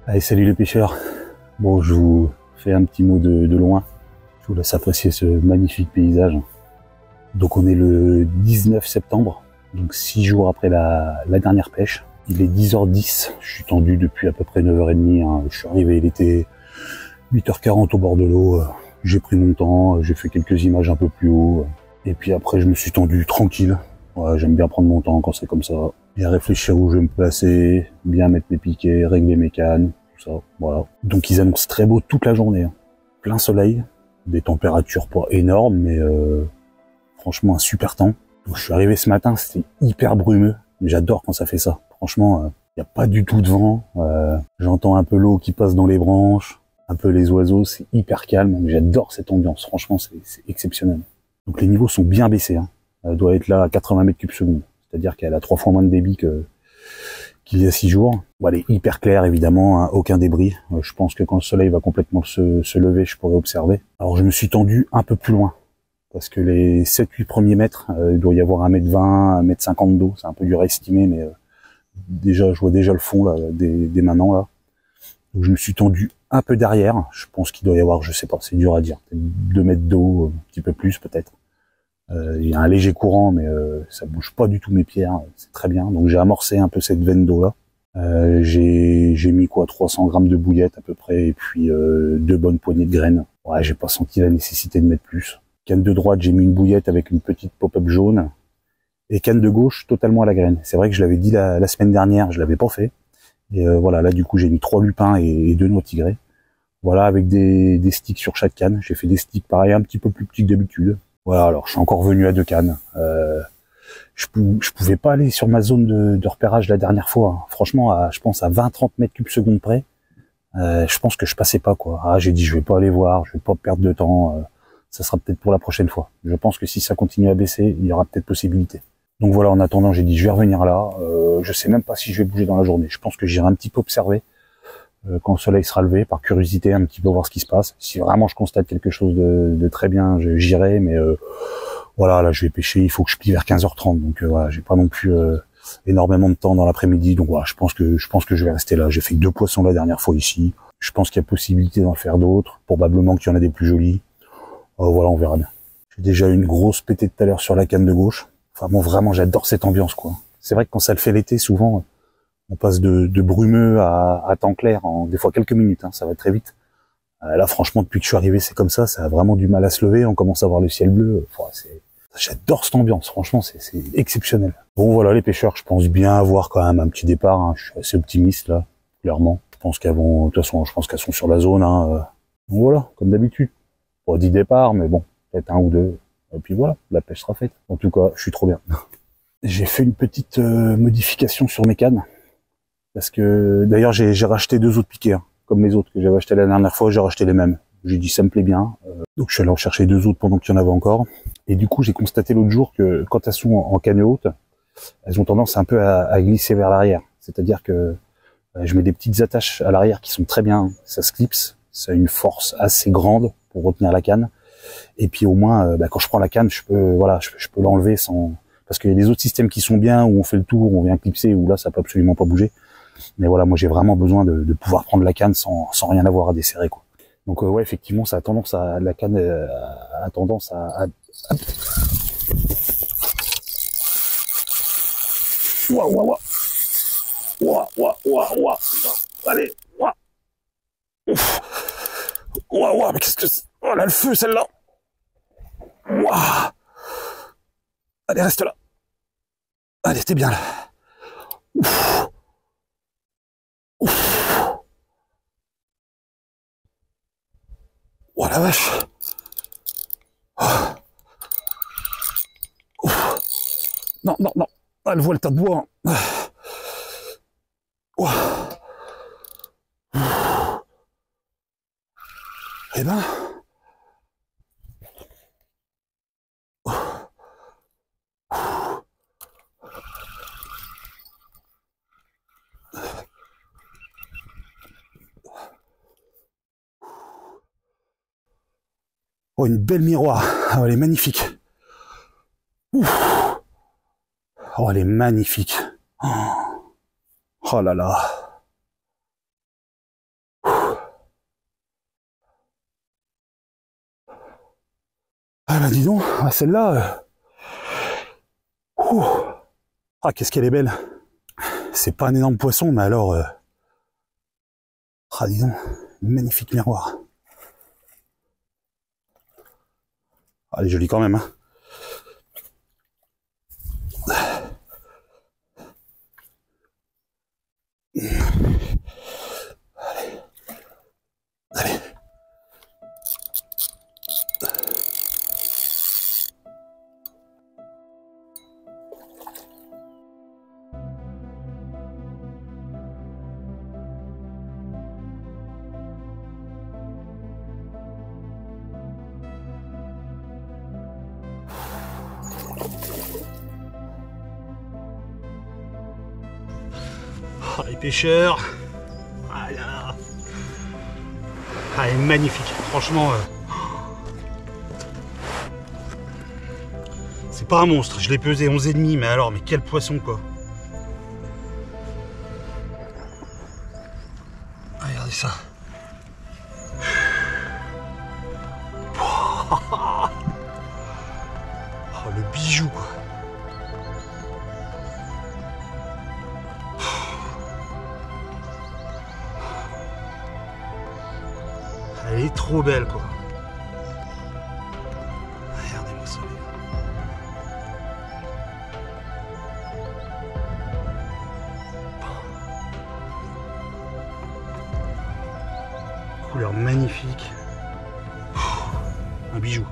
Allez, salut les pêcheurs. Bon, je vous fais un petit mot de loin. Je vous laisse apprécier ce magnifique paysage. Donc on est le 19 septembre, donc 6 jours après la dernière pêche. Il est 10h10, je suis tendu depuis à peu près 9h30. Hein. Je suis arrivé, il était 8h40 au bord de l'eau. J'ai pris mon temps, j'ai fait quelques images un peu plus haut. Et puis après, je me suis tendu tranquille. Ouais, j'aime bien prendre mon temps quand c'est comme ça. Bien réfléchir où je vais me placer, bien mettre mes piquets, régler mes cannes, tout ça, voilà. Donc ils annoncent très beau toute la journée. Hein. Plein soleil, des températures pas énormes, mais franchement un super temps. Donc je suis arrivé ce matin, c'était hyper brumeux. J'adore quand ça fait ça. Franchement, y a pas du tout de vent. J'entends un peu l'eau qui passe dans les branches, un peu les oiseaux, c'est hyper calme. J'adore cette ambiance, franchement c'est exceptionnel. Donc les niveaux sont bien baissés. Hein. Elle doit être là à 80 mètres cubes secondes. C'est-à-dire qu'elle a 3 fois moins de débit qu'il y a 6 jours. Bon, elle est hyper claire, évidemment, hein, aucun débris. Je pense que quand le soleil va complètement se lever, je pourrai observer. Alors je me suis tendu un peu plus loin, parce que les 7-8 premiers mètres, il doit y avoir 1m20, 1m50 d'eau. C'est un peu dur à estimer, mais déjà, je vois déjà le fond là, dès maintenant. Là. Donc je me suis tendu un peu derrière. Je pense qu'il doit y avoir, je sais pas, c'est dur à dire, 2 mètres d'eau, un petit peu plus peut-être. Il y a un léger courant, mais ça bouge pas du tout mes pierres, c'est très bien. Donc j'ai amorcé un peu cette veine d'eau là. J'ai mis quoi, 300 grammes de bouillette à peu près, et puis 2 bonnes poignées de graines. Ouais, j'ai pas senti la nécessité de mettre plus. Canne de droite, j'ai mis une bouillette avec une petite pop-up jaune, et canne de gauche totalement à la graine. C'est vrai que je l'avais dit la semaine dernière, je l'avais pas fait. Et voilà, là du coup j'ai mis 3 lupins et 2 noix tigrées. Voilà, avec des sticks sur chaque canne. J'ai fait des sticks pareil, un petit peu plus petits que d'habitude. Voilà, alors je suis encore venu à 2 cannes. Je pouvais pas aller sur ma zone de repérage la dernière fois. Hein. Franchement, je pense à 20-30 mètres cubes secondes près, je pense que je passais pas quoi. Ah, j'ai dit je vais pas aller voir, je vais pas perdre de temps. Ça sera peut-être pour la prochaine fois. Je pense que si ça continue à baisser, il y aura peut-être possibilité. Donc voilà, en attendant, j'ai dit je vais revenir là. Je sais même pas si je vais bouger dans la journée. Je pense que j'irai un petit peu observer quand le soleil sera levé, par curiosité, un petit peu voir ce qui se passe. Si vraiment je constate quelque chose de très bien, j'irai, mais voilà, là je vais pêcher, il faut que je plie vers 15h30, donc voilà, j'ai pas non plus énormément de temps dans l'après-midi, donc voilà, je pense que je vais rester là. J'ai fait 2 poissons la dernière fois ici, je pense qu'il y a possibilité d'en faire d'autres, probablement qu'il y en a des plus jolis. Voilà, on verra bien. J'ai déjà eu une grosse pétée tout à l'heure sur la canne de gauche. Enfin bon, vraiment, j'adore cette ambiance, quoi. C'est vrai que quand ça le fait l'été, souvent, on passe de brumeux à temps clair en des fois quelques minutes, hein, ça va très vite. Là, franchement, depuis que je suis arrivé, c'est comme ça a vraiment du mal à se lever, on commence à voir le ciel bleu. Enfin, j'adore cette ambiance, franchement, c'est exceptionnel. Bon, voilà, les pêcheurs, je pense bien avoir quand même un petit départ, hein. Je suis assez optimiste, là, clairement. Je pense qu'elles vont, de toute façon, je pense qu'elles sont sur la zone, hein. Donc voilà, comme d'habitude. Pas 10 départs, mais bon, peut-être 1 ou 2. Et puis voilà, la pêche sera faite. En tout cas, je suis trop bien. J'ai fait une petite modification sur mes cannes. Parce que, d'ailleurs, j'ai racheté 2 autres piquets, hein. Comme les autres que j'avais acheté la dernière fois, j'ai racheté les mêmes. J'ai dit ça me plaît bien. Donc je suis allé en chercher 2 autres pendant qu'il y en avait encore. Et du coup, j'ai constaté l'autre jour que quand elles sont en canne haute, elles ont tendance un peu à glisser vers l'arrière. C'est-à-dire que je mets des petites attaches à l'arrière qui sont très bien. Ça se clipse, ça a une force assez grande pour retenir la canne. Et puis au moins, quand je prends la canne, je peux l'enlever sans... Parce qu'il y a des autres systèmes qui sont bien, où on fait le tour, on vient clipser, où là, ça peut absolument pas bouger. Mais voilà, moi j'ai vraiment besoin de pouvoir prendre la canne sans rien avoir à desserrer, quoi. Donc ouais, effectivement, ça a tendance à la canne a tendance à... Ouah, ouah, ouah. Ouah, ouah, ouah, ouah. Allez, ouah. Ouf. Ouah, ouah, mais qu'est-ce que c'est? Oh là, le feu, celle-là. Ouah. Allez, reste là. Allez, t'es bien là. Ouf. Ouf. Oh la vache. Oh. Non, non, non. Ah, elle voit le tas de bois. Oh. Eh ben. Oh, une belle miroir. Oh, elle est magnifique. Ouf. Oh, elle est magnifique. Oh là là. Ah bah dis donc, celle-là... Ah, qu'est-ce qu'elle est belle. C'est pas un énorme poisson, mais alors... Ah, dis donc, magnifique miroir. Ah, elle est jolie quand même, hein. Allez. Oh, les pêcheurs. Ah là. Ah, elle est magnifique. Franchement, c'est pas un monstre. Je l'ai pesé 11,5, mais alors, mais quel poisson quoi. Ah, regardez ça. Oh, le bijou quoi. Elle est trop belle quoi. Regardez-moi ça. Couleur magnifique. Un bijou.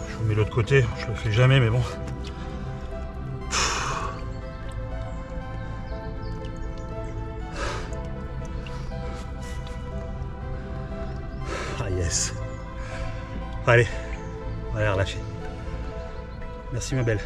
Je mets l'autre côté, je le fais jamais mais bon. Ah yes. Allez, on va les relâcher. Merci ma belle.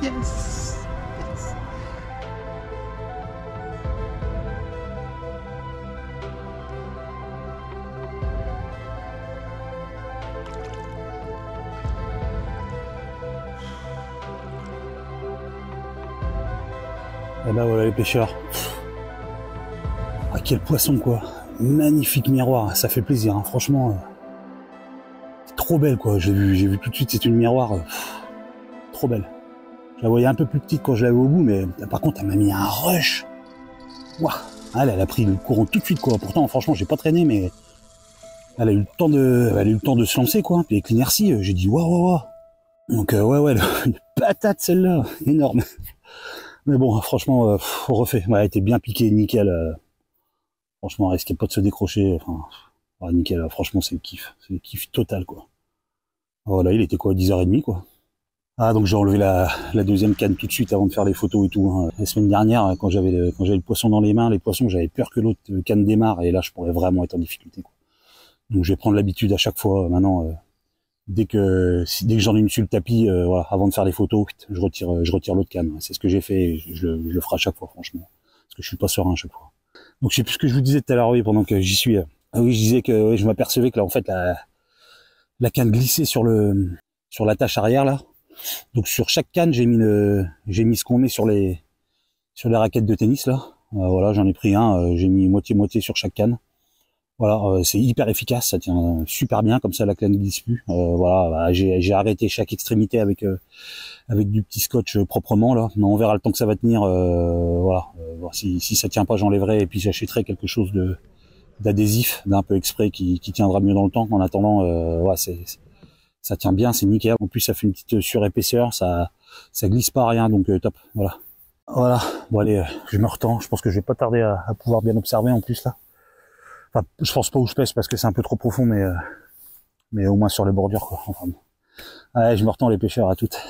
Yes. Yes. Et ben voilà les pêcheurs. Ah quel poisson quoi. Magnifique miroir, ça fait plaisir, hein. Franchement. Trop belle quoi, j'ai vu tout de suite c'est une miroir. Trop belle. Je la voyais un peu plus petite quand je l'avais au bout, mais par contre, elle m'a mis un rush. Waouh, elle a pris le courant tout de suite, quoi. Pourtant, franchement, j'ai pas traîné, mais elle a eu le temps de se lancer, quoi. Puis avec l'inertie, j'ai dit waouh. Donc ouais, une patate celle-là, énorme. Mais bon, franchement, on refait. Ouais, elle était bien piquée, nickel. Franchement, elle risquait pas de se décrocher. Enfin, ouais, nickel. Franchement, c'est le kiff total, quoi. Voilà, il était quoi, 10h30, quoi. Ah donc j'ai enlevé la deuxième canne tout de suite avant de faire les photos et tout. Hein. La semaine dernière, quand j'avais le poisson dans les mains, les poissons, j'avais peur que l'autre canne démarre et là je pourrais vraiment être en difficulté, quoi. Donc je vais prendre l'habitude à chaque fois maintenant. Dès que j'en ai une sur le tapis, voilà, avant de faire les photos, je retire l'autre canne. C'est ce que j'ai fait. Et je le ferai à chaque fois, franchement, parce que je suis pas serein à chaque fois. Donc je sais plus ce que je vous disais tout à l'heure, oui, pendant que j'y suis. Ah oui, je disais que je m'apercevais que là en fait la canne glissait sur l'attache arrière là. Donc sur chaque canne, j'ai mis ce qu'on met sur les raquettes de tennis là. Voilà, j'en ai pris un, j'ai mis moitié sur chaque canne. Voilà, c'est hyper efficace, ça tient super bien, comme ça la canne ne glisse plus. Voilà, bah, j'ai arrêté chaque extrémité avec du petit scotch proprement là. Mais on verra le temps que ça va tenir. Voilà, voir si ça tient pas, j'enlèverai et puis j'achèterai quelque chose d'adhésif, d'un peu exprès qui tiendra mieux dans le temps. En attendant, ouais, ça tient bien, c'est nickel. En plus, ça fait une petite surépaisseur, ça glisse pas rien, donc top. Voilà. Voilà. Bon allez, je me retends. Je pense que je vais pas tarder à pouvoir bien observer en plus là. Enfin, je pense pas où je pêche parce que c'est un peu trop profond, mais au moins sur les bordures quoi. Enfin, bon. Allez, je me retends les pêcheurs, à toutes.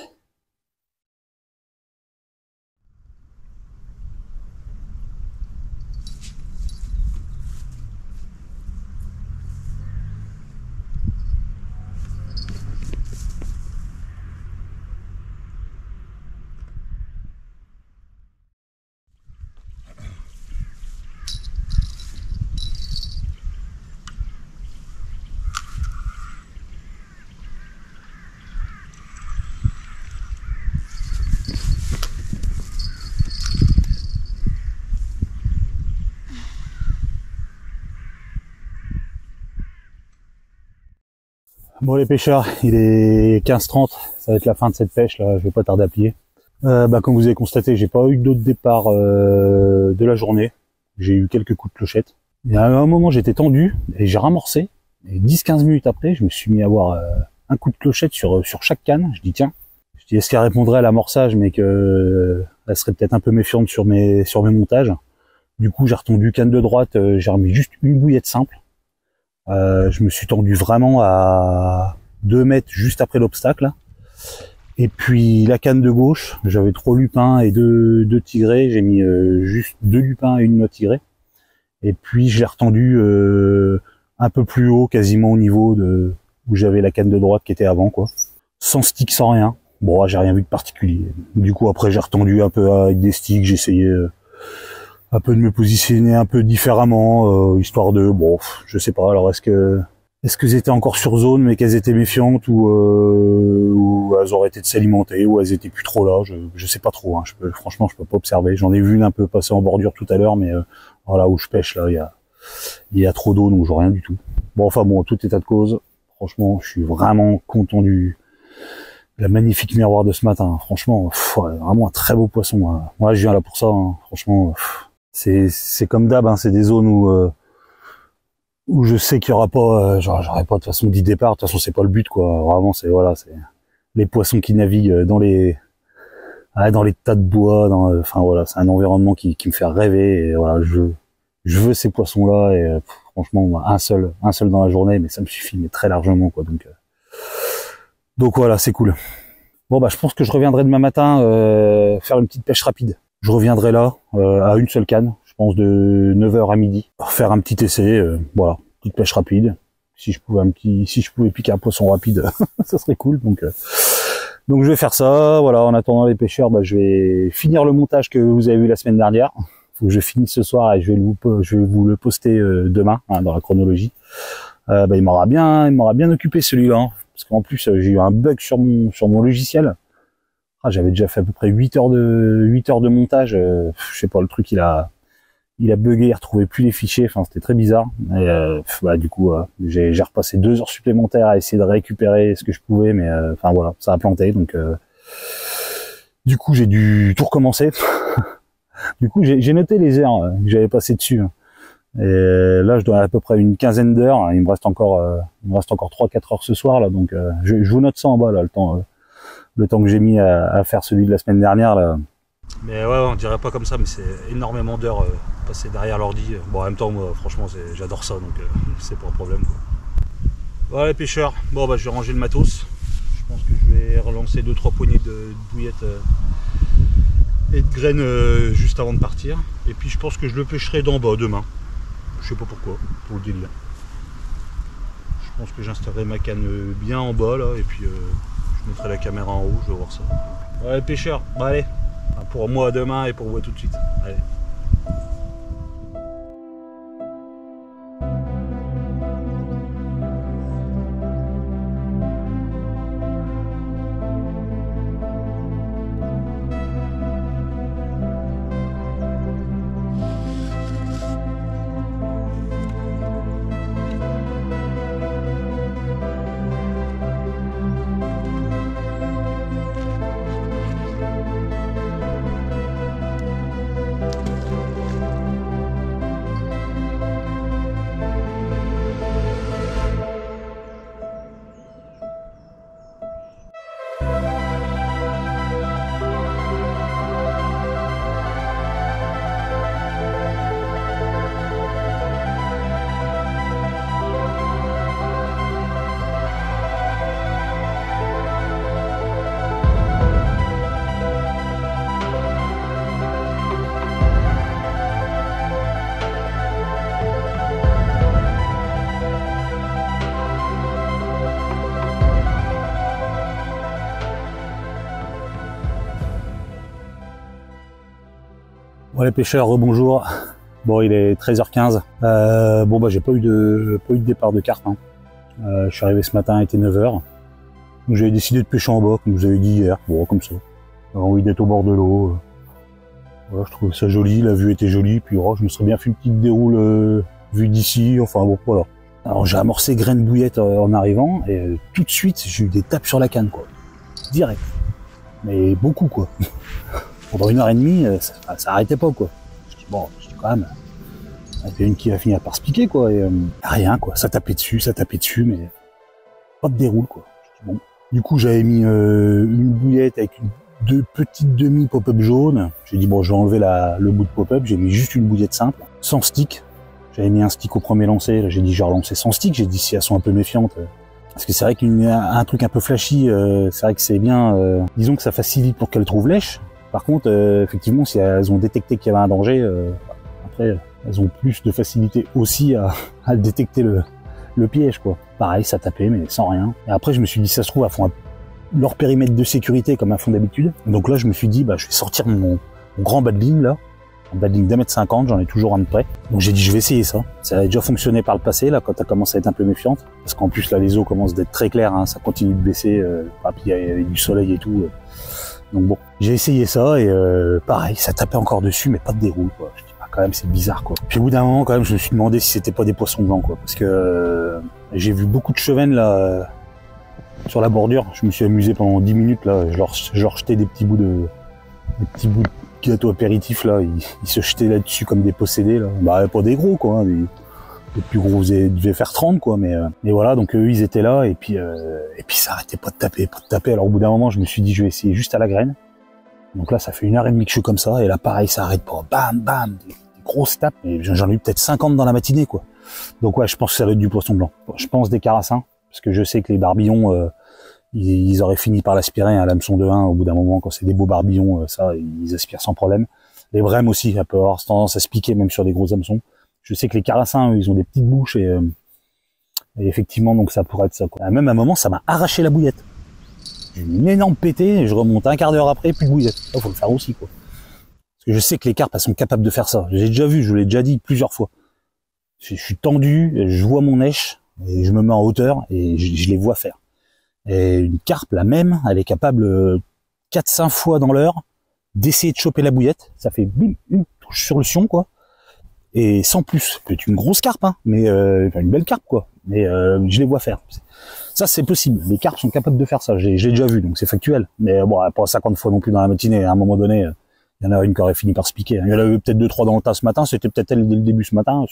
Bon les pêcheurs, il est 15h30, ça va être la fin de cette pêche là, je vais pas tarder à plier. Comme vous avez constaté, j'ai pas eu d'autres départs de la journée. J'ai eu quelques coups de clochette. Il y a un moment j'étais tendu et j'ai ramorcé. Et 10-15 minutes après, je me suis mis à avoir un coup de clochette sur chaque canne. Je dis tiens, est-ce qu'elle répondrait à l'amorçage mais que elle serait peut-être un peu méfiante sur mes montages. Du coup j'ai retendu canne de droite, j'ai remis juste une bouillette simple. Je me suis tendu vraiment à 2 mètres juste après l'obstacle. Et puis la canne de gauche, j'avais 3 lupins et 2 tigrés. J'ai mis juste 2 lupins et une noix tigrée. Et puis je l'ai retendu un peu plus haut, quasiment au niveau de où j'avais la canne de droite qui était avant, quoi. Sans stick, sans rien. Bon, j'ai rien vu de particulier. Du coup après j'ai retendu un peu avec des sticks. J'ai essayé un peu de me positionner un peu différemment, histoire de, bon, je sais pas, alors est-ce qu'elles étaient encore sur zone mais qu'elles étaient méfiantes ou elles auraient été de s'alimenter ou elles étaient plus trop là, je sais pas trop, hein. Franchement je peux pas observer, j'en ai vu une un peu passer en bordure tout à l'heure, mais voilà où je pêche là, il y a trop d'eau donc je vois rien du tout. Bon enfin bon, tout état de cause, franchement je suis vraiment content de la magnifique miroir de ce matin, franchement, ouais, vraiment un très beau poisson, hein. Moi je viens là pour ça, hein. Franchement, c'est comme d'hab, hein, c'est des zones où je sais qu'il y aura pas, j'aurai pas de façon d'y départ. De toute façon, c'est pas le but, quoi. Vraiment, c'est voilà, c'est les poissons qui naviguent dans les tas de bois. Enfin voilà, c'est un environnement qui me fait rêver. Et voilà, je veux ces poissons-là. Et franchement, un seul dans la journée, mais ça me suffit, mais très largement, quoi. Donc voilà, c'est cool. Bon bah, je pense que je reviendrai demain matin faire une petite pêche rapide. Je reviendrai là, à une seule canne, je pense de 9h à midi, pour faire un petit essai, voilà, petite pêche rapide. Si je pouvais piquer un poisson rapide, ça serait cool. Donc je vais faire ça, voilà, en attendant les pêcheurs, bah, je vais finir le montage que vous avez vu la semaine dernière. Faut que je finisse ce soir et je vais vous le poster demain, hein, dans la chronologie. Il m'aura bien occupé celui-là, hein, parce qu'en plus j'ai eu un bug sur mon logiciel. J'avais déjà fait à peu près 8 heures de montage, je sais pas, le truc il a bugué, il retrouvait plus les fichiers, enfin c'était très bizarre. Et du coup j'ai repassé 2 heures supplémentaires à essayer de récupérer ce que je pouvais, mais enfin voilà, ça a planté, donc du coup j'ai dû tout recommencer. Du coup j'ai noté les heures que j'avais passé dessus. Et là je dois à peu près une quinzaine d'heures, il me reste encore 3-4 heures ce soir là, donc je vous note ça en bas là, le temps que j'ai mis à faire celui de la semaine dernière là. Mais ouais, on dirait pas comme ça, mais c'est énormément d'heures passées derrière l'ordi. Bon, en même temps, moi, franchement, j'adore ça, donc c'est pas un problème, quoi. Voilà les pêcheurs, bon bah je vais ranger le matos. Je pense que je vais relancer 2-3 poignées de bouillettes et de graines juste avant de partir. Et puis je pense que je le pêcherai d'en bas demain. Je sais pas pourquoi, pour le délire. Je pense que j'installerai ma canne bien en bas là, et puis je mettrai la caméra en haut, je vais voir ça. Ouais pêcheurs, bah allez, pour moi demain et pour vous tout de suite. Allez. Bon les pêcheurs, rebonjour. Bon, il est 13h15. Bon bah j'ai pas eu de départ de carpe. Hein. Je suis arrivé ce matin, il était 9h. Donc j'avais décidé de pêcher en bas, comme je vous avais dit hier. Bon, comme ça. J'ai envie d'être au bord de l'eau. Voilà, je trouvais ça joli, la vue était jolie. Puis oh, je me serais bien fait une petite déroule vue d'ici. Enfin bon, voilà. Alors j'ai amorcé graine bouillette en arrivant et tout de suite j'ai eu des tapes sur la canne, quoi. Direct. Mais beaucoup, quoi. Pendant 1h30, ça arrêtait pas, quoi. Je dis bon, quand même, il y en avait une qui va finir par se piquer, quoi. Et rien, quoi. Ça tapait dessus, mais pas de déroule, quoi. Je dis bon. Du coup, j'avais mis une bouillette avec deux petites demi pop-up jaunes. J'ai dit bon, je vais enlever le bout de pop-up. J'ai mis juste une bouillette simple, sans stick. J'avais mis un stick au premier lancer. J'ai dit je vais relancer sans stick. J'ai dit si elles sont un peu méfiantes. Parce que c'est vrai qu'un truc un peu flashy, c'est vrai que c'est bien. Disons que ça facilite pour qu'elles trouvent lèche. Par contre, effectivement, si elles ont détecté qu'il y avait un danger, après, elles ont plus de facilité aussi à détecter le piège, quoi. Pareil, ça tapait, mais sans rien. Et après, je me suis dit, ça se trouve, elles font leur périmètre de sécurité comme elles font d'habitude. Donc là, je me suis dit, bah, je vais sortir mon grand badling, là. Un badling d'1,50 m, j'en ai toujours un de près. Donc j'ai dit, je vais essayer ça. Ça a déjà fonctionné par le passé, là, quand t'as commencé à être un peu méfiante. Parce qu'en plus, là, les eaux commencent d'être très claires, hein, ça continue de baisser, puis il y a du soleil et tout. Donc bon, j'ai essayé ça et pareil, ça tapait encore dessus, mais pas de déroule, quoi. Je dis, bah, quand même, c'est bizarre, quoi. Puis au bout d'un moment, quand même, je me suis demandé si c'était pas des poissons blancs, quoi. Parce que j'ai vu beaucoup de chevennes, là, sur la bordure. Je me suis amusé pendant 10 minutes, là. Je leur jetais des petits bouts de gâteau apéritif, là. Ils se jetaient là-dessus comme des possédés, là. Bah, pas des gros, quoi. Hein, les plus gros devaient faire 30, quoi. Mais voilà, donc eux, ils étaient là. Et puis ça arrêtait pas de taper. Alors au bout d'un moment, je me suis dit, je vais essayer juste à la graine. Donc là, ça fait 1h30 que je suis comme ça. Et là, pareil, ça arrête pas. Bam, bam, des grosses tapes. Et j'en ai eu peut-être 50 dans la matinée, quoi. Donc ouais, je pense que ça va être du poisson blanc. Je pense des carassins. Parce que je sais que les barbillons, ils auraient fini par l'aspirer, un hameçon de 1 au bout d'un moment. Quand c'est des beaux barbillons, ça, ils aspirent sans problème. Les brèmes aussi, ça peut avoir tendance à se piquer même sur des gros hameçons. Je sais que les carassins, ils ont des petites bouches et effectivement, donc ça pourrait être ça, quoi. Même à un moment, ça m'a arraché la bouillette. J'ai eu une énorme pétée et je remonte un quart d'heure après, plus de bouillette. Ça, faut le faire aussi, quoi. Parce que je sais que les carpes, elles sont capables de faire ça. J'ai déjà vu, je vous l'ai déjà dit plusieurs fois. Je suis tendu, je vois mon èche et je me mets en hauteur et je les vois faire. Et une carpe, la même, elle est capable 4-5 fois dans l'heure d'essayer de choper la bouillette. Ça fait bim, une touche sur le sion, quoi. Et sans plus, c'est une grosse carpe, hein, mais une belle carpe, quoi. Mais je les vois faire. Ça, c'est possible. Les carpes sont capables de faire ça. J'ai déjà vu, donc c'est factuel. Mais bon, pas 50 fois non plus dans la matinée. À un moment donné, il y en a une qui aurait fini par se piquer. Il y en avait peut-être 2-3 dans le tas ce matin. C'était peut-être elle dès le début ce matin.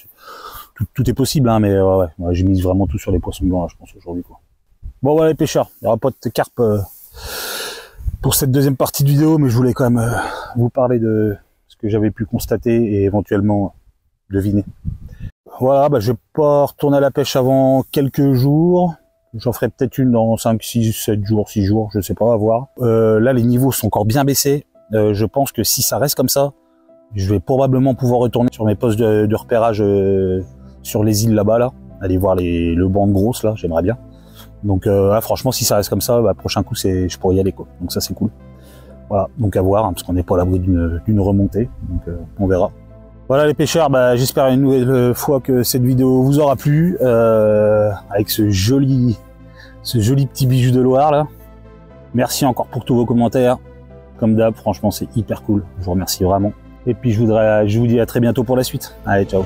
Tout est possible, hein, mais ouais, j'ai mis vraiment tout sur les poissons blancs, là, je pense, aujourd'hui, quoi. Bon, voilà, les pêcheurs. Il n'y aura pas de carpe pour cette deuxième partie de vidéo, mais je voulais quand même vous parler de ce que j'avais pu constater et éventuellement deviner. Voilà, bah, je vais pas retourner à la pêche avant quelques jours. J'en ferai peut-être une dans 5, 6, 7 jours, 6 jours, je sais pas, à voir. Là, les niveaux sont encore bien baissés. Je pense que si ça reste comme ça, je vais probablement pouvoir retourner sur mes postes de repérage sur les îles là-bas, là. Aller voir le banc de grosses, là, j'aimerais bien. Donc franchement, si ça reste comme ça, bah, prochain coup, je pourrais y aller, quoi. Donc ça, c'est cool. Voilà, donc à voir, hein, parce qu'on n'est pas à l'abri d'une remontée. Donc on verra. Voilà les pêcheurs, bah, j'espère une nouvelle fois que cette vidéo vous aura plu, avec ce joli petit bijou de Loire là. Merci encore pour tous vos commentaires. Comme d'hab, franchement c'est hyper cool. Je vous remercie vraiment. Et puis je vous dis à très bientôt pour la suite. Allez, ciao.